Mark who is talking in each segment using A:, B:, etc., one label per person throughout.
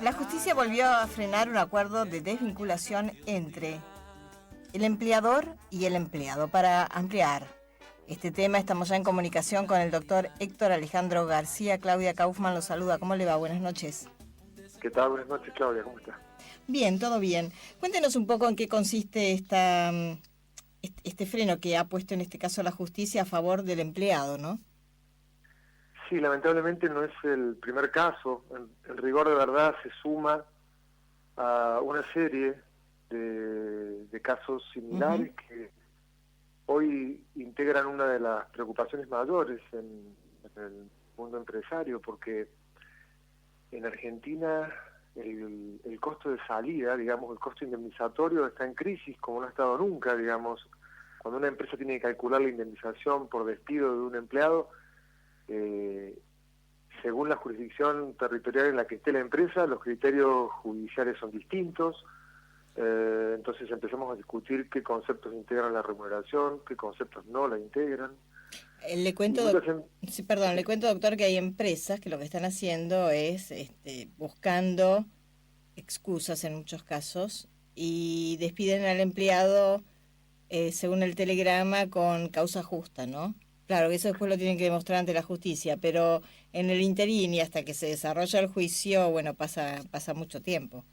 A: La justicia volvió a frenar un acuerdo de desvinculación entre el empleador y el empleado. Para ampliar este tema estamos ya en comunicación con el doctor Héctor Alejandro García. Claudia Kaufmann lo saluda. ¿Cómo le va? Buenas noches.
B: ¿Qué tal? Buenas noches, Claudia. ¿Cómo está?
A: Bien, todo bien. Cuéntenos un poco en qué consiste este freno que ha puesto en este caso la justicia a favor del empleado, ¿no?
B: Sí, lamentablemente no es el primer caso. En rigor de verdad se suma a una serie de casos similares que hoy integran una de las preocupaciones mayores en el mundo empresario, porque en Argentina el costo de salida, digamos, el costo indemnizatorio está en crisis como no ha estado nunca, digamos. Cuando una empresa tiene que calcular la indemnización por despido de un empleado, según la jurisdicción territorial en la que esté la empresa, los criterios judiciales son distintos. Entonces empezamos a discutir qué conceptos integran la remuneración, qué conceptos no la integran.
A: Le cuento, le cuento, doctor, que hay empresas que lo que están haciendo es buscando excusas en muchos casos y despiden al empleado según el telegrama con causa justa, ¿no? Claro, que eso después lo tienen que demostrar ante la justicia, pero en el interín y hasta que se desarrolla el juicio, bueno, pasa mucho tiempo.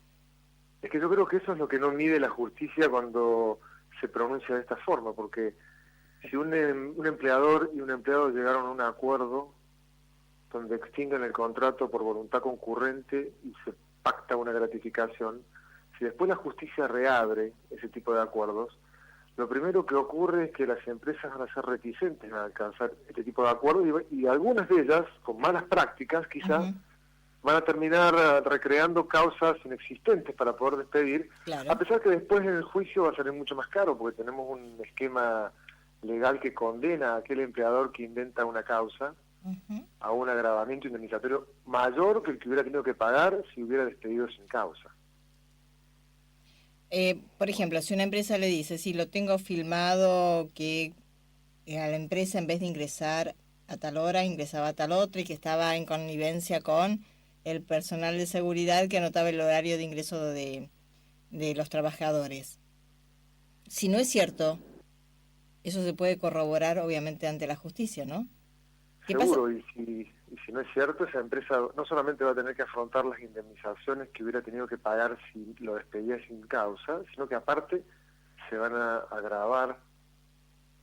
B: Es que yo creo que eso es lo que no mide la justicia cuando se pronuncia de esta forma, porque si un empleador y un empleado llegaron a un acuerdo donde extinguen el contrato por voluntad concurrente y se pacta una gratificación, si después la justicia reabre ese tipo de acuerdos, lo primero que ocurre es que las empresas van a ser reticentes a alcanzar este tipo de acuerdos y algunas de ellas, con malas prácticas quizás, van a terminar recreando causas inexistentes para poder despedir, a pesar que después en el juicio va a salir mucho más caro, porque tenemos un esquema legal que condena a aquel empleador que inventa una causa a un agravamiento indemnizatorio mayor que el que hubiera tenido que pagar si hubiera despedido sin causa.
A: Por ejemplo, si una empresa le dice, si lo tengo filmado que a la empresa en vez de ingresar a tal hora, ingresaba a tal otra y que estaba en connivencia con el personal de seguridad que anotaba el horario de ingreso de los trabajadores. Si no es cierto, eso se puede corroborar obviamente ante la justicia, ¿no?
B: Seguro, y si no es cierto, esa empresa no solamente va a tener que afrontar las indemnizaciones que hubiera tenido que pagar si lo despedía sin causa, sino que aparte se van a agravar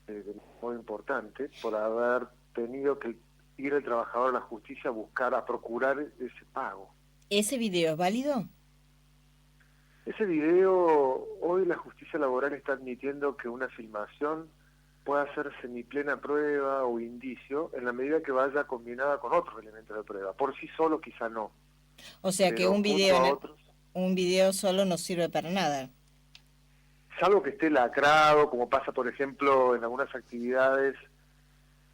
B: de modo importante por haber tenido que ir el trabajador a la justicia a buscar, a procurar ese pago.
A: ¿Ese video es válido?
B: Ese video, hoy la justicia laboral está admitiendo que una filmación pueda ser semiplena prueba o indicio en la medida que vaya combinada con otros elementos de prueba. Por sí solo quizá no.
A: O sea que un video solo no sirve para nada.
B: Salvo que esté lacrado, como pasa por ejemplo en algunas actividades,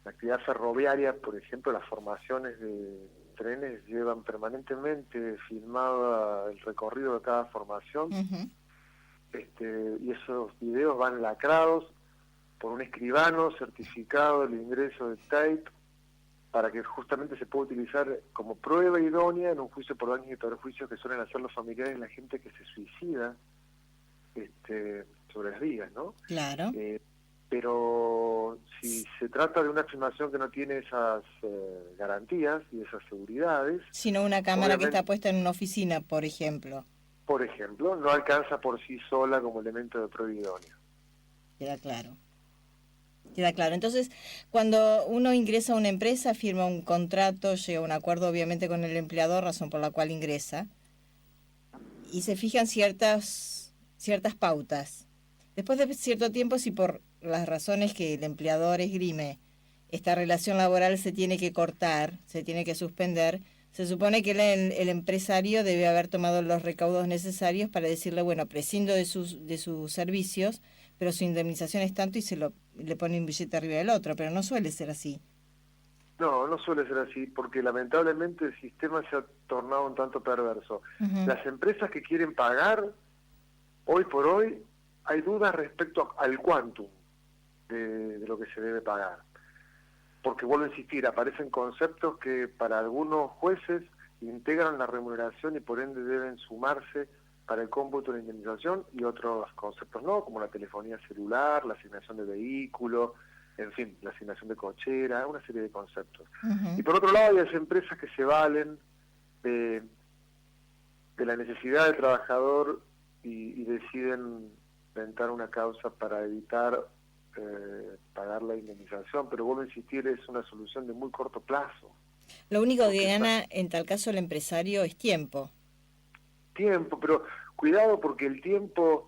B: la actividad ferroviaria, por ejemplo, las formaciones de trenes llevan permanentemente filmado el recorrido de cada formación, y esos videos van lacrados por un escribano certificado el ingreso de tape para que justamente se pueda utilizar como prueba idónea en un juicio por daños y perjuicios que suelen hacer los familiares de la gente que se suicida sobre las vías, ¿no?
A: Claro.
B: Pero si se trata de una filmación que no tiene esas garantías y esas seguridades...
A: Sino una cámara que está puesta en una oficina, por ejemplo.
B: Por ejemplo, no alcanza por sí sola como elemento de prueba idónea.
A: Queda claro. Queda claro. Entonces, cuando uno ingresa a una empresa, firma un contrato, llega a un acuerdo obviamente con el empleador, razón por la cual ingresa, y se fijan ciertas pautas. Después de cierto tiempo, si por las razones que el empleador esgrime, esta relación laboral se tiene que cortar, se tiene que suspender, se supone que el empresario debe haber tomado los recaudos necesarios para decirle, bueno, prescindo de sus servicios, pero su indemnización es tanto y le pone un billete arriba del otro, pero no suele ser así.
B: No, no suele ser así, porque lamentablemente el sistema se ha tornado un tanto perverso. Las empresas que quieren pagar, hoy por hoy, hay dudas respecto al quantum de lo que se debe pagar. Porque vuelvo a insistir, aparecen conceptos que para algunos jueces integran la remuneración y por ende deben sumarse para el cómputo de la indemnización, y otros conceptos no, como la telefonía celular, la asignación de vehículo, en fin, la asignación de cochera, una serie de conceptos. Y por otro lado hay las empresas que se valen de la necesidad del trabajador y deciden inventar una causa para evitar pagar la indemnización, pero vuelvo a insistir, es una solución de muy corto plazo.
A: Lo único que gana en tal caso el empresario es tiempo.
B: Tiempo, pero cuidado, porque el tiempo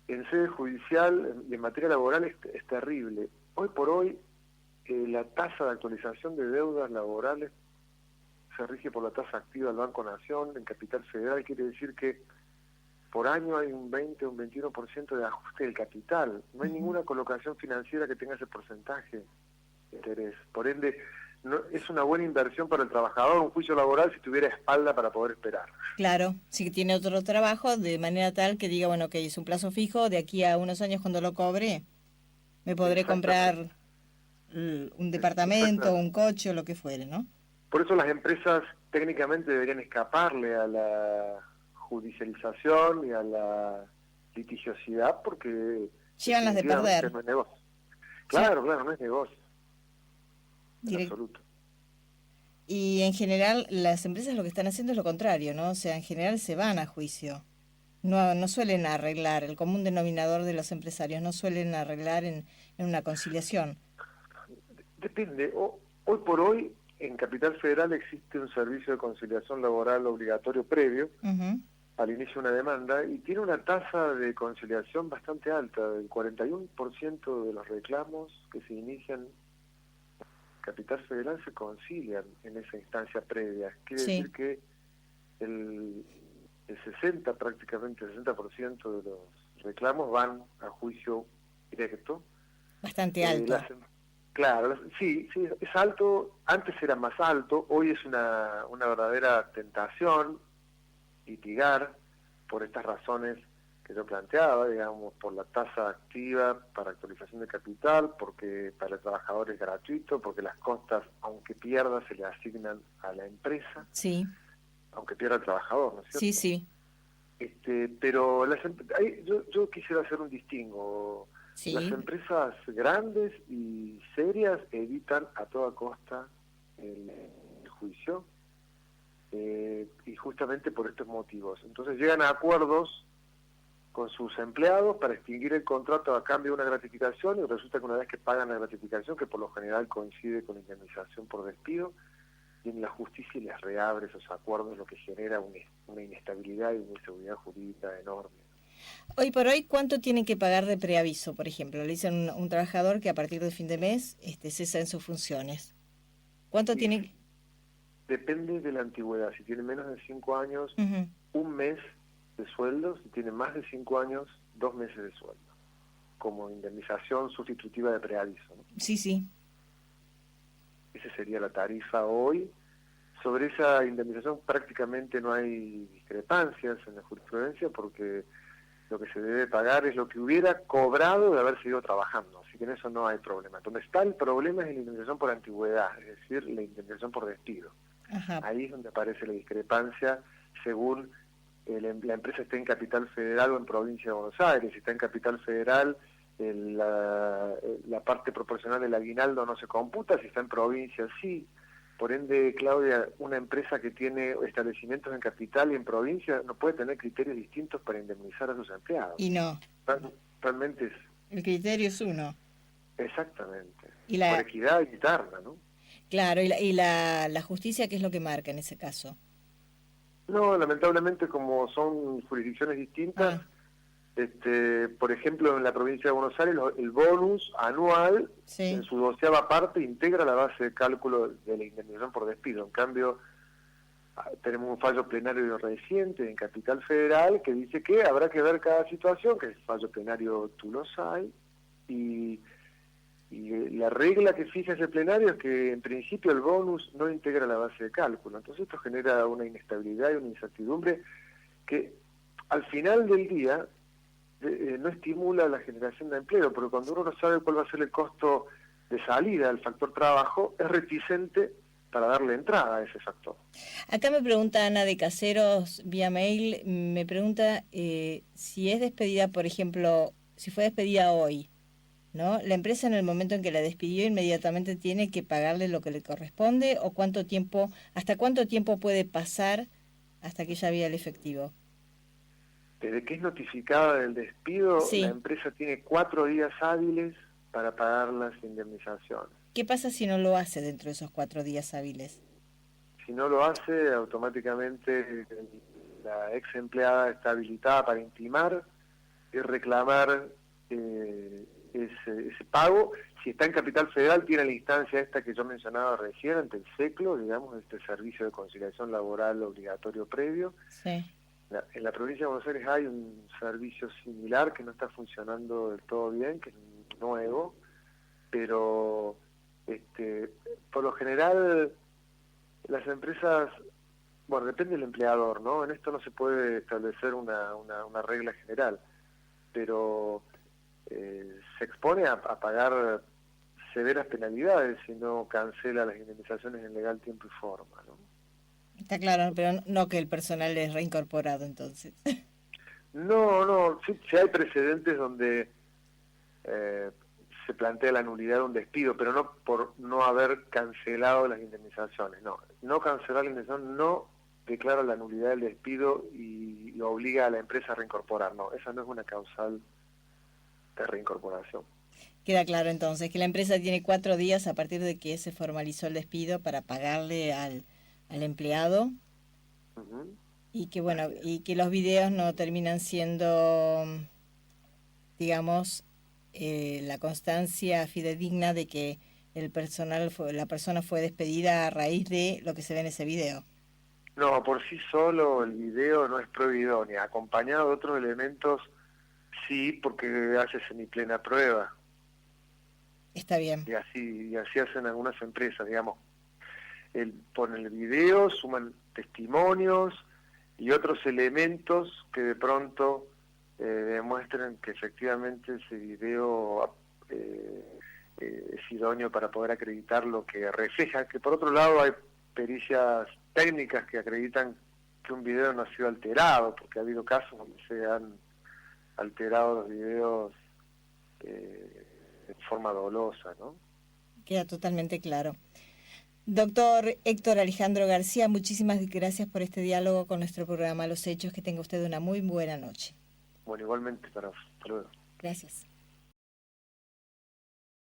B: en sede judicial y en materia laboral es terrible. Hoy por hoy la tasa de actualización de deudas laborales se rige por la tasa activa del Banco Nación en Capital Federal. Quiere decir que por año hay un 20 o un 21% de ajuste del capital. No hay ninguna colocación financiera que tenga ese porcentaje de interés. Por ende, no, es una buena inversión para el trabajador un juicio laboral si tuviera espalda para poder esperar.
A: Claro, si tiene otro trabajo, de manera tal que diga, bueno, que es un plazo fijo, de aquí a unos años cuando lo cobre, me podré comprar un departamento, un coche o lo que fuere, ¿no?
B: Por eso las empresas técnicamente deberían escaparle a la judicialización y a la litigiosidad, porque
A: llevan las de perder.
B: No es negocio. Claro, claro, no es negocio. En absoluto.
A: Y en general las empresas lo que están haciendo es lo contrario, ¿no? O sea, en general se van a juicio. No suelen arreglar, el común denominador de los empresarios no suelen arreglar en una conciliación.
B: Depende. Hoy por hoy en Capital Federal existe un servicio de conciliación laboral obligatorio previo al inicio de una demanda, y tiene una tasa de conciliación bastante alta. El 41% de los reclamos que se inician Capital Federal se concilian en esa instancia previa. Quiere decir que el 60%, prácticamente el 60% de los reclamos van a juicio directo.
A: Bastante alto.
B: Claro, sí, es alto. Antes era más alto, hoy es una verdadera tentación litigar por estas razones que yo planteaba, digamos, por la tasa activa para actualización de capital, porque para el trabajador es gratuito, porque las costas, aunque pierda, se le asignan a la empresa, aunque pierda el trabajador, ¿no es cierto?
A: Sí.
B: Pero yo quisiera hacer un distingo. Las empresas grandes y serias evitan a toda costa el juicio, y justamente por estos motivos. Entonces llegan a acuerdos con sus empleados para extinguir el contrato a cambio de una gratificación, y resulta que una vez que pagan la gratificación, que por lo general coincide con la indemnización por despido, viene la justicia y les reabre esos acuerdos, lo que genera una inestabilidad y una inseguridad jurídica enorme.
A: Hoy por hoy, ¿cuánto tienen que pagar de preaviso, por ejemplo? Le dicen un trabajador que a partir del fin de mes cesa en sus funciones. ¿Cuánto tiene?
B: Depende de la antigüedad. Si tiene menos de 5 años, un mes de sueldo. Si tiene más de 5 años, 2 meses de sueldo, como indemnización sustitutiva de preaviso, ¿no?
A: Sí.
B: Esa sería la tarifa hoy. Sobre esa indemnización prácticamente no hay discrepancias en la jurisprudencia, porque lo que se debe pagar es lo que hubiera cobrado de haber seguido trabajando, así que en eso no hay problema. Donde está el problema es en la indemnización por antigüedad, es decir, la indemnización por despido. Ahí es donde aparece la discrepancia según la empresa esté en Capital Federal o en Provincia de Buenos Aires. Si está en Capital Federal, la parte proporcional del aguinaldo no se computa; si está en provincia, sí. Por ende, Claudia, una empresa que tiene establecimientos en capital y en provincia no puede tener criterios distintos para indemnizar a sus empleados.
A: Y no.
B: Realmente es...
A: El criterio es uno.
B: Exactamente.
A: Por
B: equidad interna, ¿no?
A: Claro, y la justicia, ¿qué es lo que marca en ese caso?
B: No, lamentablemente, como son jurisdicciones distintas, por ejemplo, en la provincia de Buenos Aires, el bonus anual, en su 12ª parte, integra la base de cálculo de la indemnización por despido. En cambio, tenemos un fallo plenario reciente en Capital Federal que dice que habrá que ver cada situación, que es el fallo plenario Tulosay, y la regla que fija ese plenario es que en principio el bonus no integra la base de cálculo. Entonces esto genera una inestabilidad y una incertidumbre que al final del día no estimula la generación de empleo, porque cuando uno no sabe cuál va a ser el costo de salida del factor trabajo, es reticente para darle entrada a ese factor.
A: Acá me pregunta Ana de Caseros vía mail, me pregunta si es despedida, por ejemplo, si fue despedida hoy, ¿no? La empresa en el momento en que la despidió inmediatamente tiene que pagarle lo que le corresponde o hasta cuánto tiempo puede pasar hasta que ella vea el efectivo.
B: Desde que es notificada del despido,
A: Sí.
B: la empresa tiene 4 días hábiles para pagar las indemnizaciones.
A: ¿Qué pasa si no lo hace dentro de esos 4 días hábiles?
B: Si no lo hace, automáticamente la ex empleada está habilitada para intimar y reclamar ese pago. Si está en Capital Federal, tiene la instancia esta que yo mencionaba recién, ante el SECLO, digamos, este Servicio de Conciliación Laboral Obligatorio Previo.
A: Sí.
B: En la provincia de Buenos Aires hay un servicio similar que no está funcionando del todo bien, que es nuevo, pero por lo general las empresas, bueno, depende del empleador, ¿no? En esto no se puede establecer una regla general, pero se expone a pagar severas penalidades si no cancela las indemnizaciones en legal tiempo y forma, ¿no?
A: Está claro, pero no que el personal es reincorporado entonces.
B: No, sí hay precedentes donde se plantea la nulidad de un despido, pero no por no haber cancelado las indemnizaciones. No cancelar la indemnización no declara la nulidad del despido y obliga a la empresa a reincorporar. No, esa no es una causal de reincorporación.
A: Queda claro entonces que la empresa tiene 4 días a partir de que se formalizó el despido para pagarle al empleado.
B: Uh-huh.
A: Y que bueno, y que los videos no terminan siendo, digamos, la constancia fidedigna de que la persona fue despedida a raíz de lo que se ve en ese video.
B: No, por sí solo el video no es prueba idónea. Acompañado de otros elementos, sí, porque hace semiplena prueba.
A: Está bien.
B: Y así hacen algunas empresas, digamos. Ponen el video, suman testimonios y otros elementos que de pronto demuestren que efectivamente ese video es idóneo para poder acreditar lo que refleja, que por otro lado hay pericias técnicas que acreditan que un video no ha sido alterado, porque ha habido casos donde se han alterado los videos de forma dolosa, ¿no?
A: Queda totalmente claro. Doctor Héctor Alejandro García, muchísimas gracias por este diálogo con nuestro programa Los Hechos. Que tenga usted una muy buena noche.
B: Bueno, igualmente para vos. Hasta luego.
A: Gracias.